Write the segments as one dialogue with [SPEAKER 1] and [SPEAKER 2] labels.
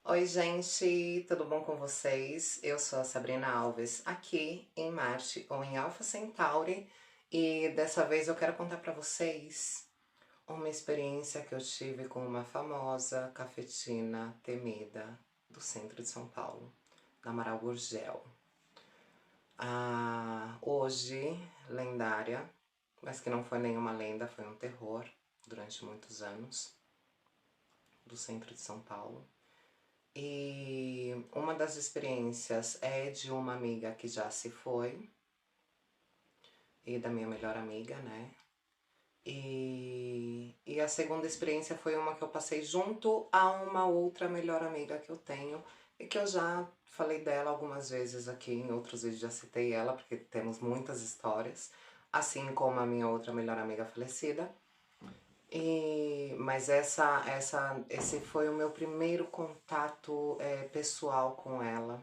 [SPEAKER 1] Oi, gente, tudo bom com vocês? Eu sou a Sabrina Alves, aqui em Marte ou em Alpha Centauri, e dessa vez eu quero contar pra vocês uma experiência que eu tive com uma famosa cafetina temida do centro de São Paulo, na Amaral Gurgel. Hoje, lendária, mas que não foi nenhuma lenda, foi um terror durante muitos anos, do centro de São Paulo. E uma das experiências é de uma amiga que já se foi, e da minha melhor amiga, né? E a segunda experiência foi uma que eu passei junto a uma outra melhor amiga que eu tenho, e que eu já falei dela algumas vezes aqui, em outros vídeos já citei ela, porque temos muitas histórias, assim como a minha outra melhor amiga falecida. Mas esse foi o meu primeiro contato pessoal com ela,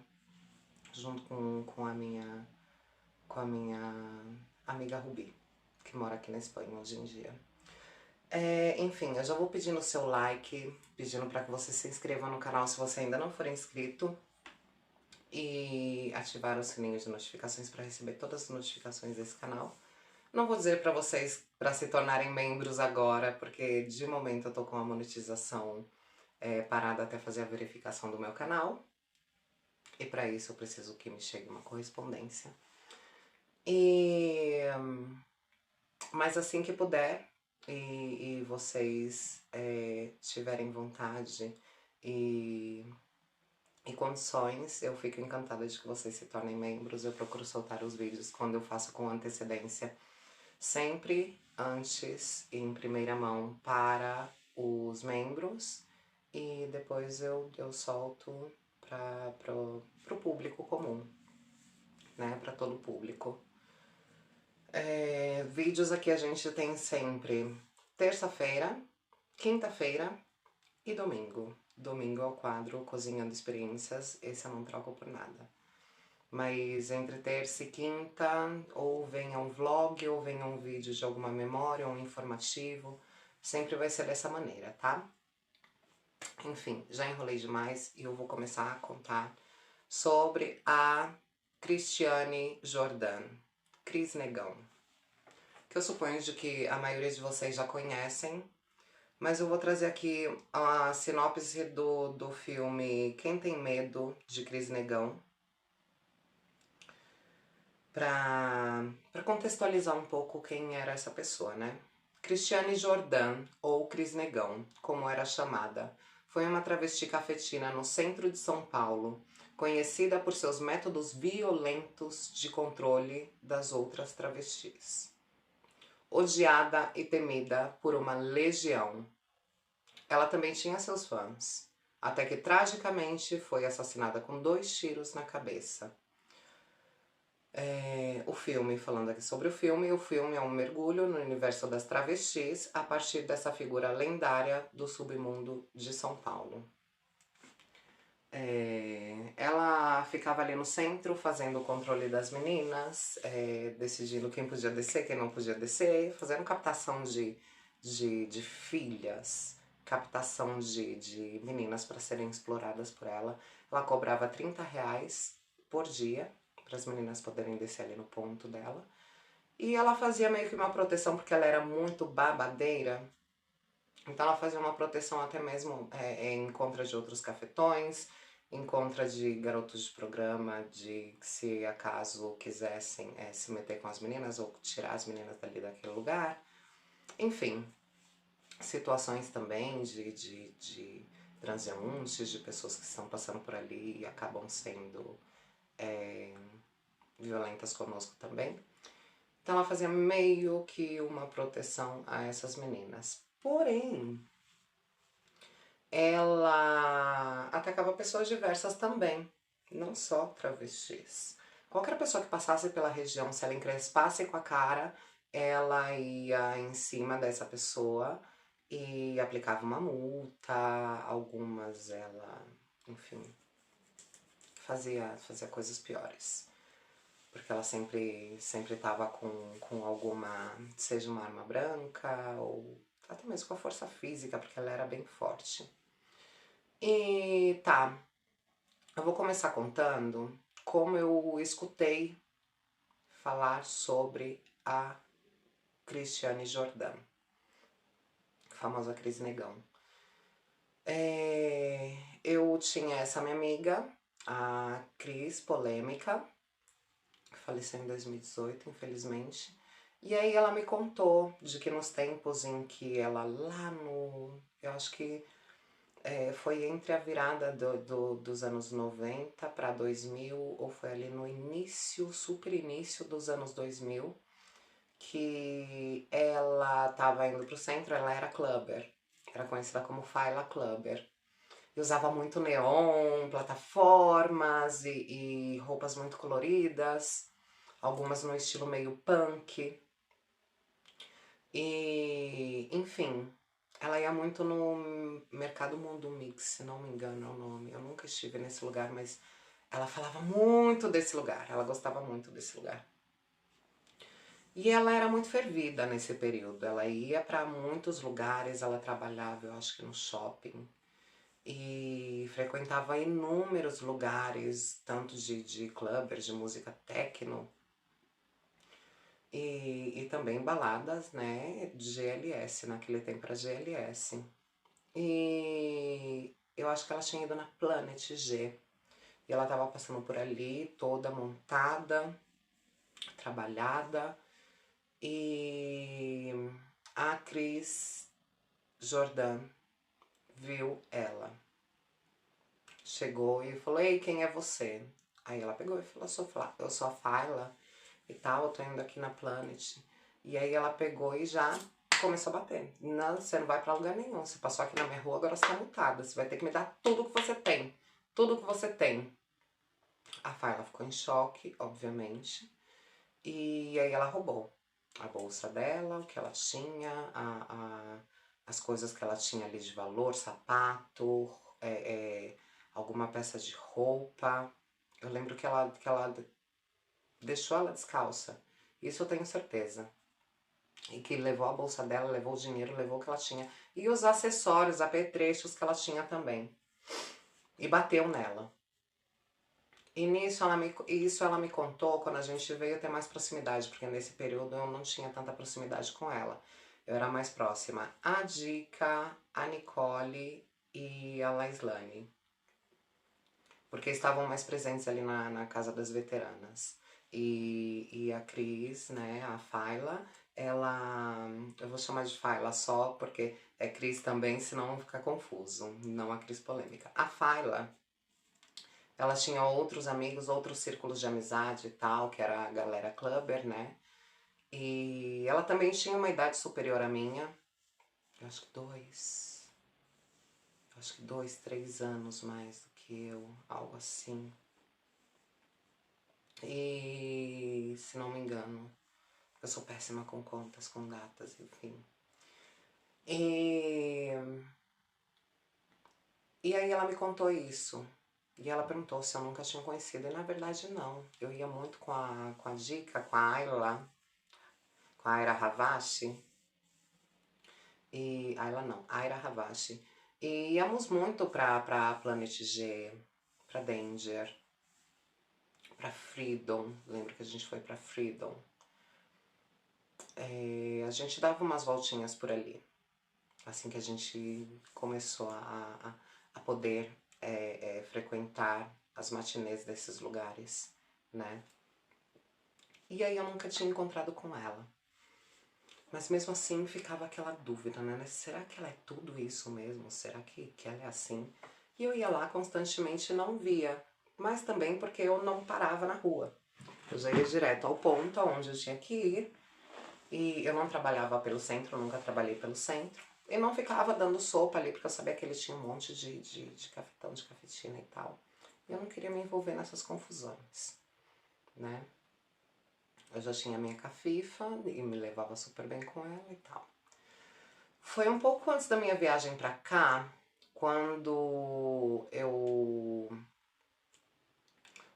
[SPEAKER 1] junto com a minha amiga Rubi, que mora aqui na Espanha hoje em dia. Enfim, eu já vou pedindo o seu like, pedindo para que você se inscreva no canal se você ainda não for inscrito, e ativar o sininho de notificações para receber todas as notificações desse canal. Não vou dizer para vocês para se tornarem membros agora, porque de momento eu tô com a monetização parada até fazer a verificação do meu canal. E para isso eu preciso que me chegue uma correspondência. Mas assim que puder e vocês tiverem vontade e condições, eu fico encantada de que vocês se tornem membros. Eu procuro soltar os vídeos quando eu faço com antecedência, sempre antes e em primeira mão para os membros, e depois eu solto para o público comum, né? Para todo o público. Vídeos aqui a gente tem sempre terça-feira, quinta-feira e domingo. Domingo é o quadro Cozinhando Experiências, esse eu não troco por nada. Mas entre terça e quinta, ou venha um vlog, ou venha um vídeo de alguma memória, um informativo. Sempre vai ser dessa maneira, tá? Enfim, já enrolei demais e eu vou começar a contar sobre a Cristiane Jordan, Cris Negão, que eu suponho de que a maioria de vocês já conhecem, mas eu vou trazer aqui a sinopse do filme Quem Tem Medo, de Cris Negão, para contextualizar um pouco quem era essa pessoa, né? Cristiane Jordan, ou Cris Negão, como era chamada, foi uma travesti cafetina no centro de São Paulo, conhecida por seus métodos violentos de controle das outras travestis. Odiada e temida por uma legião, ela também tinha seus fãs, até que tragicamente foi assassinada com 2 tiros na cabeça. O filme, falando aqui sobre o filme é um mergulho no universo das travestis a partir dessa figura lendária do submundo de São Paulo. Ela ficava ali no centro fazendo o controle das meninas, decidindo quem podia descer, quem não podia descer, fazendo captação de filhas, captação de meninas para serem exploradas por ela. Ela cobrava R$30 por dia para as meninas poderem descer ali no ponto dela. E ela fazia meio que uma proteção, porque ela era muito babadeira. Então ela fazia uma proteção até mesmo em contra de outros cafetões, em contra de garotos de programa, de se acaso quisessem se meter com as meninas ou tirar as meninas dali daquele lugar. Enfim, situações também de transeuntes, de pessoas que estão passando por ali e acabam sendo violentas conosco também. Então ela fazia meio que uma proteção a essas meninas. Porém, ela atacava pessoas diversas também, não só travestis. Qualquer pessoa que passasse pela região, se ela encrespasse com a cara, ela ia em cima dessa pessoa e aplicava uma multa. Algumas ela, enfim, fazia coisas piores. porque ela sempre tava com alguma, seja uma arma branca ou até mesmo com a força física, porque ela era bem forte. E tá, eu vou começar contando como eu escutei falar sobre a Cristiane Jordan, a famosa Cris Negão. Eu tinha essa minha amiga, a Cris Polêmica, que faleceu em 2018, infelizmente. E aí ela me contou de que nos tempos em que ela lá no... Eu acho que foi entre a virada dos anos 90 para 2000, ou foi ali no início, super início dos anos 2000, que ela estava indo pro centro, ela era clubber. Era conhecida como Faila Clubber. E usava muito neon, plataformas e roupas muito coloridas, algumas no estilo meio punk. E, enfim, ela ia muito no Mercado Mundo Mix, se não me engano é o nome. Eu nunca estive nesse lugar, mas ela falava muito desse lugar, ela gostava muito desse lugar. E ela era muito fervida nesse período, ela ia para muitos lugares, ela trabalhava, eu acho que no shopping, e frequentava inúmeros lugares, tanto de clubbers, de música techno, e também baladas, né, de GLS, naquele tempo era GLS. E eu acho que ela tinha ido na Planet G, e ela tava passando por ali, toda montada, trabalhada, e a Cris Jordan viu ela. Chegou e falou, ei, quem é você? Aí ela pegou e falou, eu sou a Faila e tal, eu tô indo aqui na Planet. E aí ela pegou e já começou a bater. Não, você não vai pra lugar nenhum, você passou aqui na minha rua, agora você tá multada. Você vai ter que me dar tudo que você tem. Tudo que você tem. A Faila ficou em choque, obviamente. E aí ela roubou a bolsa dela, o que ela tinha, as coisas que ela tinha ali de valor, sapato, alguma peça de roupa. Eu lembro que ela deixou ela descalça, isso eu tenho certeza. E que levou a bolsa dela, levou o dinheiro, levou o que ela tinha. E os acessórios, apetrechos que ela tinha também. E bateu nela. E isso ela me contou quando a gente veio ter mais proximidade, porque nesse período eu não tinha tanta proximidade com ela. Eu era mais próxima a Dica, a Nicole e a Laislane. Porque estavam mais presentes ali na Casa das Veteranas. E a Cris, né, a Faila, ela... Eu vou chamar de Faila só porque é Cris também, senão fica confuso. Não a Cris Polêmica. A Faila, ela tinha outros amigos, outros círculos de amizade e tal, que era a galera clubber, né? E ela também tinha uma idade superior à minha. Eu acho que dois, 3 anos mais do que eu, algo assim. E, se não me engano, eu sou péssima com contas, com datas, enfim. E aí ela me contou isso. E ela perguntou se eu nunca tinha conhecido. E na verdade não. Eu ia muito com a Dica, com a Ayla, com a Aira Havashi. E Ayla não, Aira Havashi. E íamos muito pra Planet G, pra Danger, pra Freedom. Lembro que a gente foi pra Freedom. A gente dava umas voltinhas por ali. Assim que a gente começou a poder frequentar as matinês desses lugares, né? E aí eu nunca tinha encontrado com ela. Mas mesmo assim ficava aquela dúvida, né? Será que ela é tudo isso mesmo? Será que ela é assim? E eu ia lá constantemente e não via. Mas também porque eu não parava na rua. Eu já ia direto ao ponto onde eu tinha que ir. E eu não trabalhava pelo centro, nunca trabalhei pelo centro. E não ficava dando sopa ali, porque eu sabia que ele tinha um monte de cafetão, de cafetina e tal. E eu não queria me envolver nessas confusões, né? Eu já tinha minha cafifa e me levava super bem com ela e tal. Foi um pouco antes da minha viagem pra cá, quando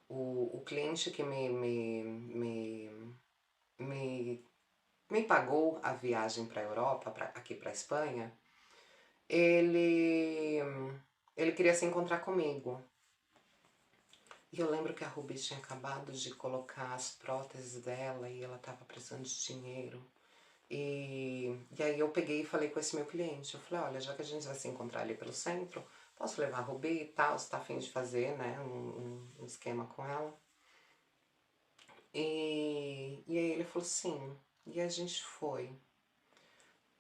[SPEAKER 1] o o cliente que me pagou a viagem para a Europa, aqui para a Espanha, ele, ele queria se encontrar comigo. E eu lembro que a Ruby tinha acabado de colocar as próteses dela e ela estava precisando de dinheiro. E aí eu peguei e falei com esse meu cliente, eu falei, olha, já que a gente vai se encontrar ali pelo centro, posso levar a Ruby e tal, você tá a fim de fazer, né, um esquema com ela? E aí ele falou sim, e a gente foi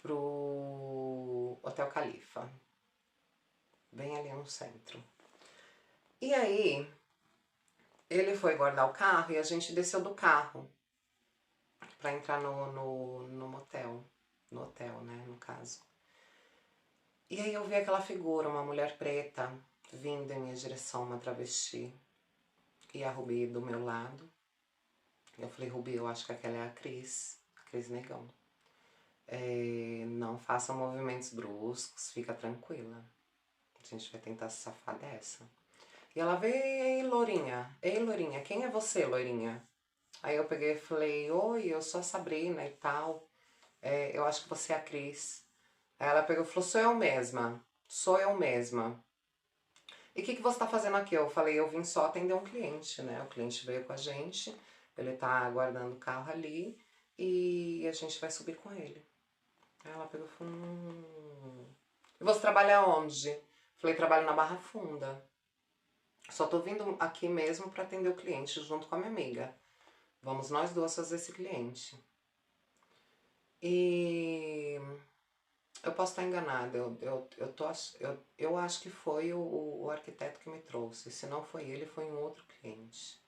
[SPEAKER 1] pro Hotel Califa, bem ali no centro. E aí ele foi guardar o carro e a gente desceu do carro pra entrar no motel, no hotel, né, no caso. E aí eu vi aquela figura, uma mulher preta, vindo em minha direção, uma travesti. E a Ruby do meu lado. Eu falei, Ruby, eu acho que aquela é a Cris Negão. Não faça movimentos bruscos, fica tranquila. A gente vai tentar se safar dessa. E ela veio, ei Lourinha, quem é você, Loirinha? Aí eu peguei e falei, oi, eu sou a Sabrina e tal. Eu acho que você é a Cris. Aí ela pegou e falou, sou eu mesma. E o que você tá fazendo aqui? Eu falei, eu vim só atender um cliente, né? O cliente veio com a gente, ele tá aguardando o carro ali e a gente vai subir com ele. Aí ela pegou e falou, E você trabalha onde? Falei, trabalho na Barra Funda. Só tô vindo aqui mesmo pra atender o cliente junto com a minha amiga. Vamos nós duas fazer esse cliente. E eu posso estar enganada, eu acho que foi o arquiteto que me trouxe. Se não foi ele, foi um outro cliente.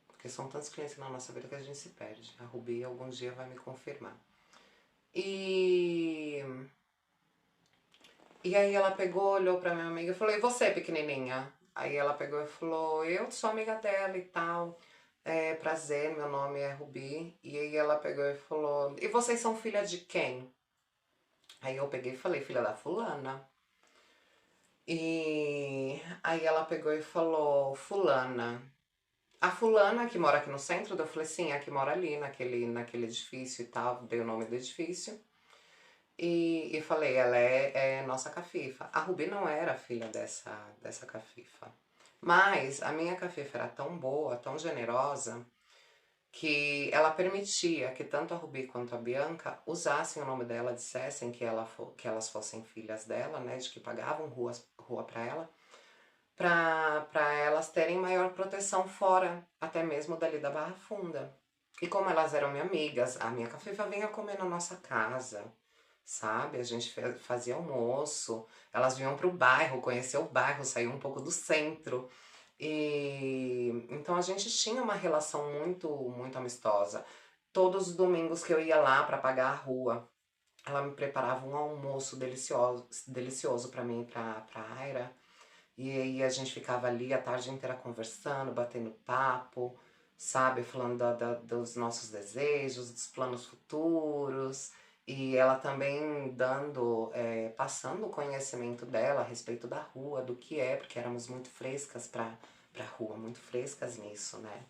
[SPEAKER 1] Porque são tantos clientes na nossa vida que a gente se perde. A Ruby algum dia vai me confirmar. E aí ela pegou, olhou pra minha amiga e falou, e você, pequenininha? Aí ela pegou e falou, eu sou amiga dela e tal. Prazer, meu nome é Ruby. E aí ela pegou e falou, e vocês são filha de quem? Aí eu peguei e falei, filha da fulana. E aí ela pegou e falou, fulana. A fulana que mora aqui no centro, eu falei, sim, a que mora ali, naquele edifício e tal, dei o nome do edifício. E falei, ela é nossa cafifa. A Ruby não era filha dessa cafifa. Mas a minha cafifa era tão boa, tão generosa, que ela permitia que tanto a Ruby quanto a Bianca usassem o nome dela, dissessem que elas fossem filhas dela, né, de que pagavam rua para ela, para elas terem maior proteção fora, até mesmo dali da Barra Funda. E como elas eram minhas amigas, a minha cafifa vinha comer na nossa casa, sabe? A gente fazia almoço, elas vinham pro bairro, conhecer o bairro, sair um pouco do centro. E então a gente tinha uma relação muito amistosa. Todos os domingos que eu ia lá para pagar a rua, ela me preparava um almoço delicioso para mim e pra Aira. E aí a gente ficava ali a tarde inteira conversando, batendo papo, sabe? Falando dos nossos desejos, dos planos futuros. E ela também passando o conhecimento dela a respeito da rua, do que é, porque éramos muito frescas pra rua, muito frescas nisso, né?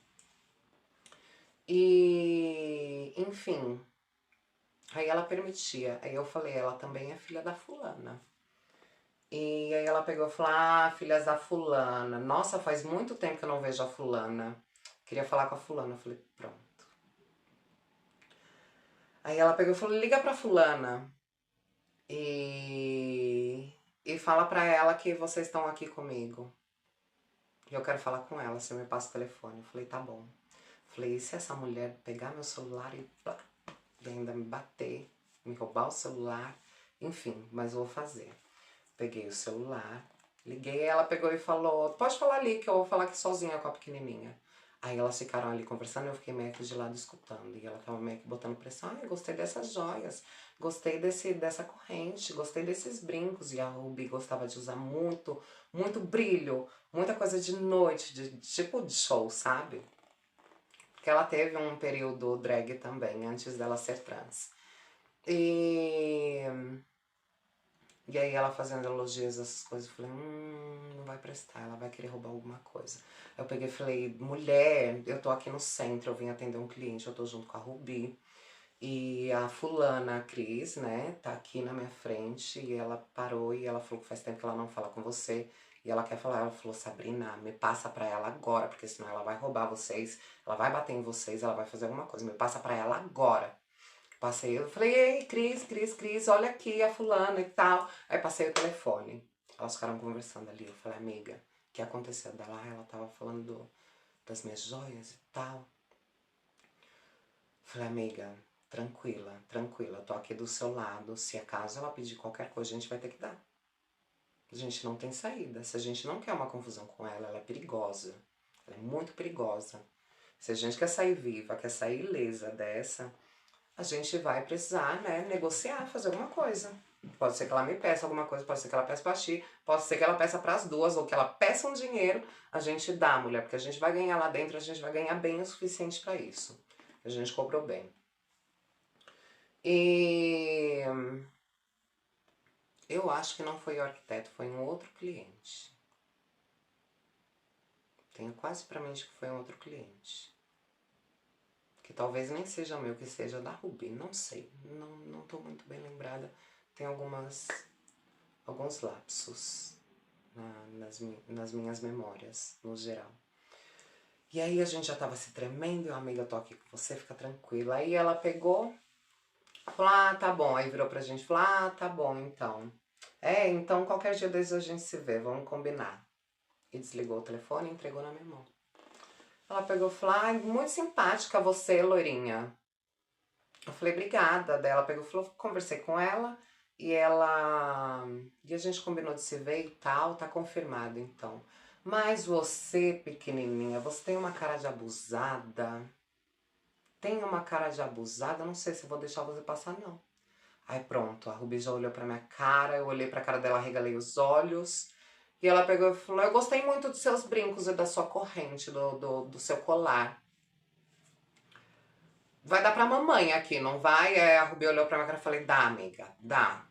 [SPEAKER 1] E, enfim, aí ela permitia. Aí eu falei, ela também é filha da fulana. E aí ela pegou e falou, filhas da fulana. Nossa, faz muito tempo que eu não vejo a fulana. Queria falar com a fulana. Eu falei, pronto. Aí ela pegou e falou, liga pra fulana. E fala pra ela que vocês estão aqui comigo. E eu quero falar com ela, você me passa o telefone. Eu falei, tá bom. Eu falei, e se essa mulher pegar meu celular e ainda me bater, me roubar o celular, enfim, mas eu vou fazer. Peguei o celular, liguei, ela pegou e falou, pode falar ali que eu vou falar aqui sozinha com a pequenininha. Aí elas ficaram ali conversando e eu fiquei meio que de lado escutando. E ela tava meio que botando pressão, gostei dessas joias, gostei dessa corrente, gostei desses brincos. E a Ruby gostava de usar muito brilho, muita coisa de noite, tipo de show, sabe? Porque ela teve um período drag também, antes dela ser trans. E aí ela fazendo elogios, essas coisas, eu falei, não vai prestar, ela vai querer roubar alguma coisa. Eu peguei e falei, mulher, eu tô aqui no centro, eu vim atender um cliente, eu tô junto com a Rubi. E a fulana, a Cris, né, tá aqui na minha frente e ela parou e ela falou que faz tempo que ela não fala com você. E ela quer falar, ela falou, Sabrina, me passa pra ela agora, porque senão ela vai roubar vocês, ela vai bater em vocês, ela vai fazer alguma coisa, me passa pra ela agora. Passei, eu falei, ei, Cris, olha aqui a fulana e tal. Aí passei o telefone. Elas ficaram conversando ali. Eu falei, amiga, o que aconteceu dela? Ela tava falando das minhas joias e tal. Eu falei, amiga, tranquila, tranquila, eu tô aqui do seu lado. Se acaso ela pedir qualquer coisa, a gente vai ter que dar. A gente não tem saída. Se a gente não quer uma confusão com ela, ela é perigosa. Ela é muito perigosa. Se a gente quer sair viva, quer sair ilesa dessa, a gente vai precisar, né, negociar, fazer alguma coisa. Pode ser que ela me peça alguma coisa, pode ser que ela peça pra ti, pode ser que ela peça pras duas, ou que ela peça um dinheiro, a gente dá, mulher, porque a gente vai ganhar lá dentro, a gente vai ganhar bem o suficiente pra isso. A gente cobrou bem. E eu acho que não foi o arquiteto, foi um outro cliente. Tenho quase pra mim de que foi um outro cliente. Que talvez nem seja meu, que seja da Rubi, não sei. Não tô muito bem lembrada. Tem alguns lapsos nas minhas memórias, no geral. E aí a gente já tava se tremendo, e a amiga, eu tô aqui com você, fica tranquila. Aí ela pegou, falou, ah, tá bom. Aí virou pra gente e falou, ah, tá bom, então. Então qualquer dia desses a gente se vê, vamos combinar. E desligou o telefone e entregou na minha mão. Ela pegou e falou, ah, muito simpática você, loirinha. Eu falei, obrigada. Daí ela pegou e falou, conversei com ela e a gente combinou de se ver e tal, tá confirmado então. Mas você, pequenininha, você tem uma cara de abusada. Tem uma cara de abusada, não sei se vou deixar você passar, não. Aí pronto, a Rubi já olhou pra minha cara, eu olhei pra cara dela, regalei os olhos. E ela pegou e falou, eu gostei muito dos seus brincos e da sua corrente, do seu colar. Vai dar pra mamãe aqui, não vai? A Rubi olhou pra minha cara e falei, dá, amiga, dá.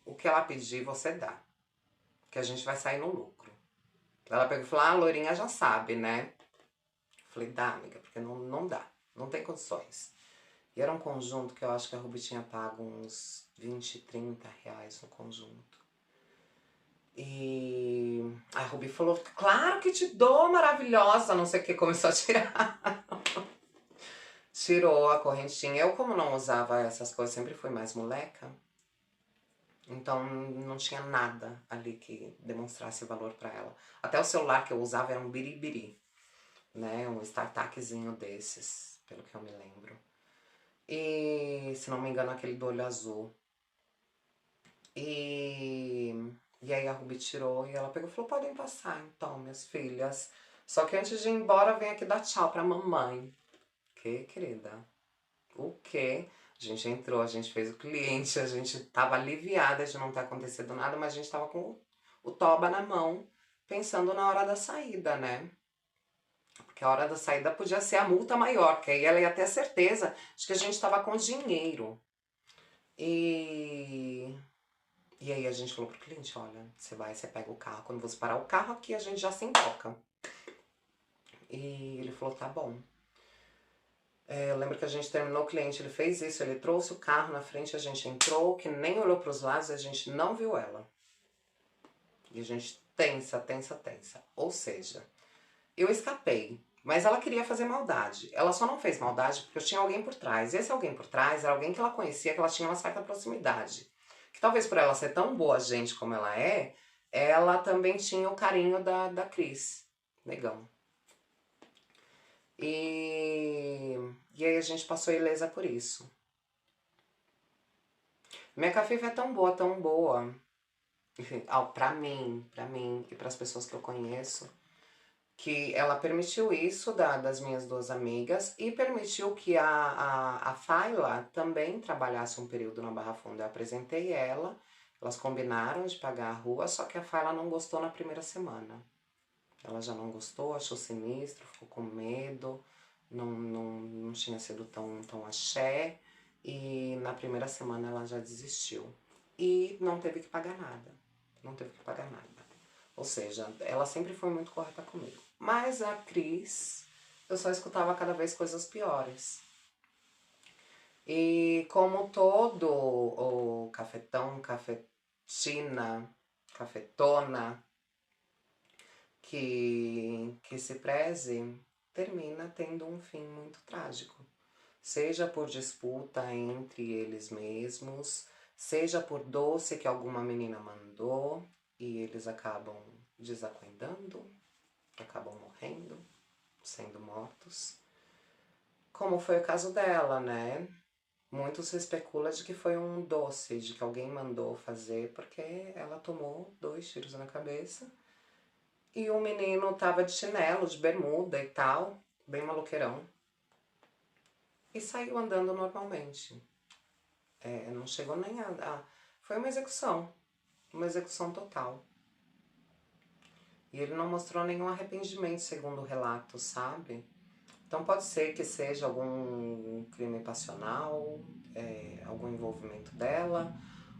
[SPEAKER 1] O que ela pedir, você dá. Que a gente vai sair no lucro. Ela pegou e falou, a Lourinha já sabe, né? Falei, dá, amiga, porque não dá. Não tem condições. E era um conjunto que eu acho que a Rubi tinha pago uns 20, 30 reais no conjunto. E a Rubi falou, claro que te dou, maravilhosa, não sei o que, começou a tirar. Tirou a correntinha. Eu, como não usava essas coisas, sempre fui mais moleca. Então não tinha nada ali que demonstrasse valor pra ela. Até o celular que eu usava era um biribiri, né? Um startupzinho desses, pelo que eu me lembro. E, se não me engano, aquele do olho azul. E aí a Rubi tirou e ela pegou e falou, podem passar então, minhas filhas. Só que antes de ir embora, vem aqui dar tchau pra mamãe. Que, querida? O quê? A gente entrou, a gente fez o cliente, a gente tava aliviada de não ter acontecido nada, mas a gente tava com o toba na mão, pensando na hora da saída, né? Porque a hora da saída podia ser a multa maior, que aí ela ia ter certeza de que a gente tava com dinheiro. E aí a gente falou pro cliente, olha, você vai, você pega o carro, quando você parar o carro aqui, a gente já se emboca. E ele falou, tá bom. Eu lembro que a gente terminou o cliente, ele fez isso, ele trouxe o carro na frente, a gente entrou, que nem olhou pros lados, a gente não viu ela. E a gente tensa. Ou seja, eu escapei, mas ela queria fazer maldade. Ela só não fez maldade porque eu tinha alguém por trás. E esse alguém por trás era alguém que ela conhecia, que ela tinha uma certa proximidade. Que talvez por ela ser tão boa gente como ela também tinha o carinho da Cris, negão. E aí a gente passou ilesa por isso. Minha Cafifa é tão boa, pra mim e pras pessoas que eu conheço, que ela permitiu isso das minhas duas amigas e permitiu que a Fayla também trabalhasse um período na Barra Funda. Eu apresentei ela, elas combinaram de pagar a rua, só que a Fayla não gostou na primeira semana. Ela já não gostou, achou sinistro, ficou com medo, não tinha sido tão axé, e na primeira semana ela já desistiu. e não teve que pagar nada. Não teve que pagar nada. Ou seja, ela sempre foi muito correta comigo. Mas a Cris, eu só escutava cada vez coisas piores. E como todo o cafetão, cafetina, cafetona que se preze, termina tendo um fim muito trágico. Seja por disputa entre eles mesmos, seja por doce que alguma menina mandou e eles acabam desacuendando, acabam morrendo, sendo mortos. Como foi o caso dela, né? Muito se especula de que foi um doce, de que alguém mandou fazer, porque ela tomou 2 tiros na cabeça. E o menino tava de chinelo, de bermuda e tal, bem maloqueirão. E saiu andando normalmente. Não chegou nem foi uma execução total. E ele não mostrou nenhum arrependimento, segundo o relato, sabe? Então pode ser que seja algum crime passional, algum envolvimento dela,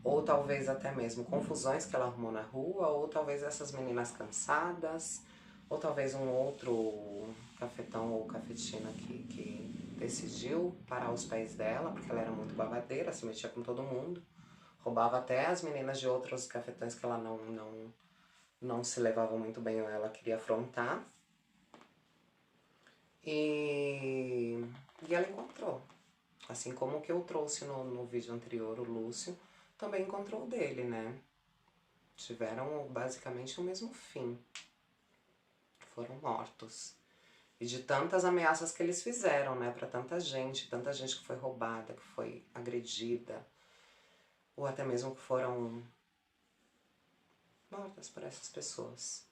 [SPEAKER 1] ou talvez até mesmo confusões que ela arrumou na rua, ou talvez essas meninas cansadas, ou talvez um outro cafetão ou cafetina que decidiu parar os pés dela, porque ela era muito babadeira, se metia com todo mundo, roubava até as meninas de outros cafetões que ela não se levava muito bem ou ela queria afrontar. E ela encontrou. Assim como o que eu trouxe no vídeo anterior, o Lúcio, também encontrou o dele, né? Tiveram basicamente o mesmo fim. Foram mortos. E de tantas ameaças que eles fizeram, né? Pra tanta gente que foi roubada, que foi agredida, ou até mesmo que foram mortas por essas pessoas.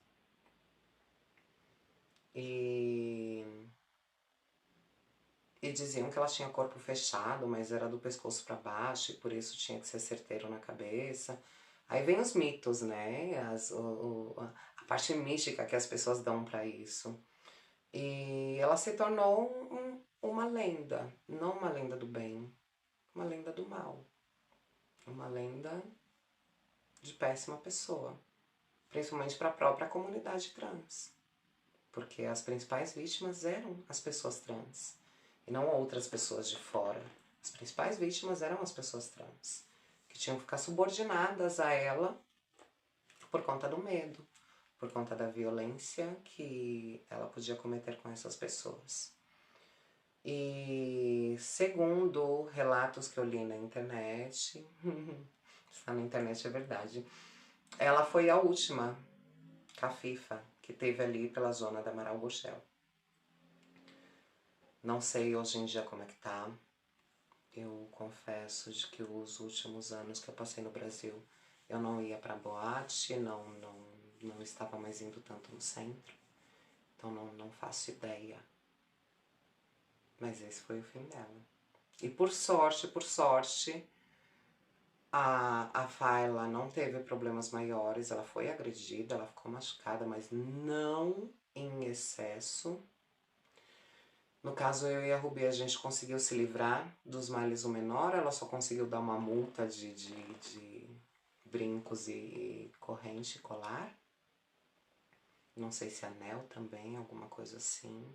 [SPEAKER 1] E diziam que ela tinha corpo fechado, mas era do pescoço para baixo, e por isso tinha que ser certeiro na cabeça. Aí vem os mitos, né? A parte mística que as pessoas dão para isso. E ela se tornou uma lenda, não uma lenda do bem, uma lenda do mal. Uma lenda de péssima pessoa, principalmente para a própria comunidade trans. Porque as principais vítimas eram as pessoas trans e não outras pessoas de fora. As principais vítimas eram as pessoas trans, que tinham que ficar subordinadas a ela por conta do medo, por conta da violência que ela podia cometer com essas pessoas. E segundo relatos que eu li na internet, está na internet é verdade, ela foi a última cafifa que teve ali pela zona da Amaral Gurgel. Não sei hoje em dia como é que tá. Eu confesso de que os últimos anos que eu passei no Brasil, eu não ia pra boate, não estava mais indo tanto no centro. Então não faço ideia. Mas esse foi o fim dela. E por sorte, a Fayla não teve problemas maiores. Ela foi agredida, ela ficou machucada, mas não em excesso. No caso, eu e a Rubi, a gente conseguiu se livrar dos males o menor, ela só conseguiu dar uma multa de brincos e corrente, colar. Não sei se anel também, alguma coisa assim.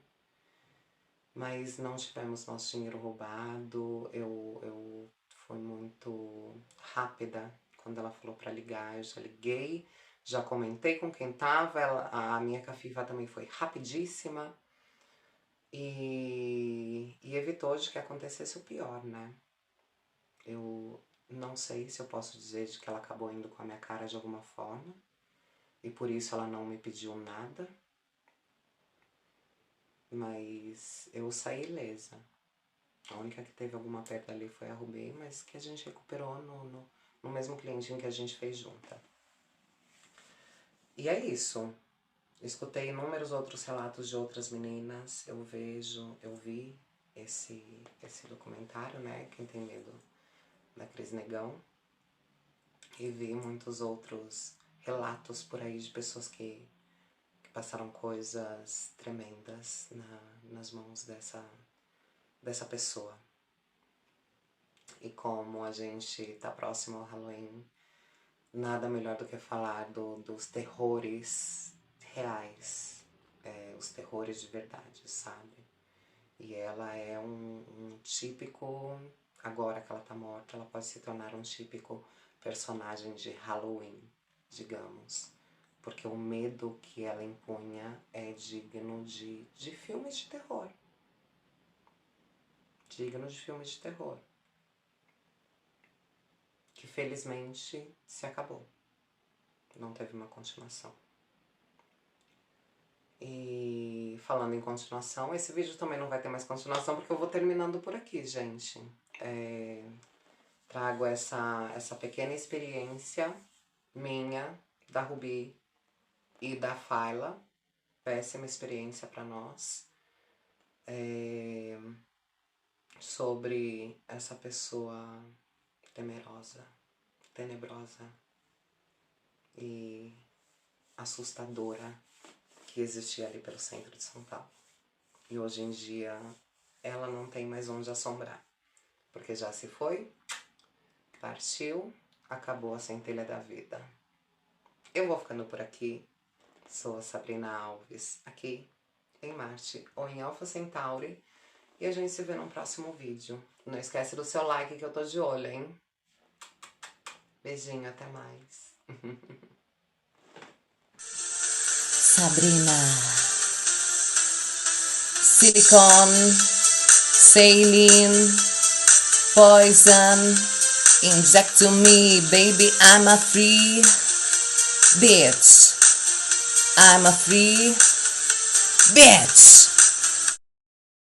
[SPEAKER 1] Mas não tivemos nosso dinheiro roubado, eu fui muito rápida quando ela falou pra ligar, eu já liguei, já comentei com quem tava, a minha cafifa também foi rapidíssima. E evitou de que acontecesse o pior, né? Eu não sei se eu posso dizer de que ela acabou indo com a minha cara de alguma forma. E por isso ela não me pediu nada. Mas eu saí ilesa. A única que teve alguma perda ali foi a Rubi, mas que a gente recuperou no mesmo cliente em que a gente fez junta. E é isso. Escutei inúmeros outros relatos de outras meninas. Eu vi esse documentário, né? Quem tem medo da Cris Negão. E vi muitos outros relatos por aí de pessoas que passaram coisas tremendas nas mãos dessa pessoa. E como a gente tá próximo ao Halloween, nada melhor do que falar dos terrores reais, os terrores de verdade, sabe? E ela é um típico, agora que ela tá morta, ela pode se tornar um típico personagem de Halloween, digamos. Porque o medo que ela impunha é digno de filmes de terror. Digno de filmes de terror. Que felizmente se acabou. Não teve uma continuação. E falando em continuação, esse vídeo também não vai ter mais continuação porque eu vou terminando por aqui, gente. Trago essa pequena experiência minha, da Rubi e da Fayla. Péssima experiência para nós. Sobre essa pessoa temerosa, tenebrosa e assustadora que existia ali pelo centro de São Paulo. E hoje em dia ela não tem mais onde assombrar, porque já se foi, partiu, acabou a centelha da vida. Eu vou ficando por aqui. Sou a Sabrina Alves, aqui em Marte ou em Alpha Centauri. E a gente se vê no próximo vídeo. Não esquece do seu like que eu tô de olho, hein? Beijinho, até mais.
[SPEAKER 2] Sabrina. Silicone, saline, poison, inject to me, baby, I'm a free bitch. I'm a free bitch.